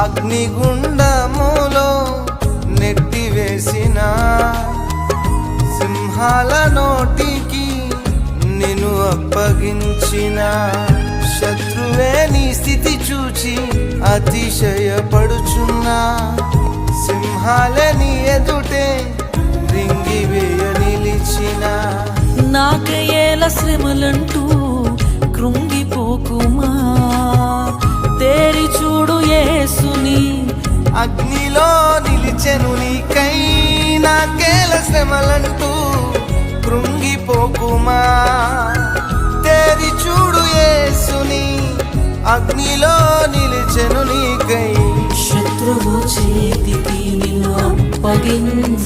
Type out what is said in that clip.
అగ్నిగుండములో నెట్టివేసిన సింహాల నోటికి నిన్ను అప్పగించిన శత్రువే నీ స్థితి చూచి అతిశయపడుచున్నా సింహాలే నీ ఎదుటే రింగివేయ నిలిచిన నాకయేల శ్రమలంటూ కృంగిపోకుమా తేరి చూడు యేసుని అగ్నిలో నిలిచెను నీకై నాకేల శ్రమలంటూ కృంగిపోకుమా తేరి చూడు యేసుని అగ్నిలో నిలిచెను నీకై శత్రువు చేతికి నిన్ను అప్పగించిన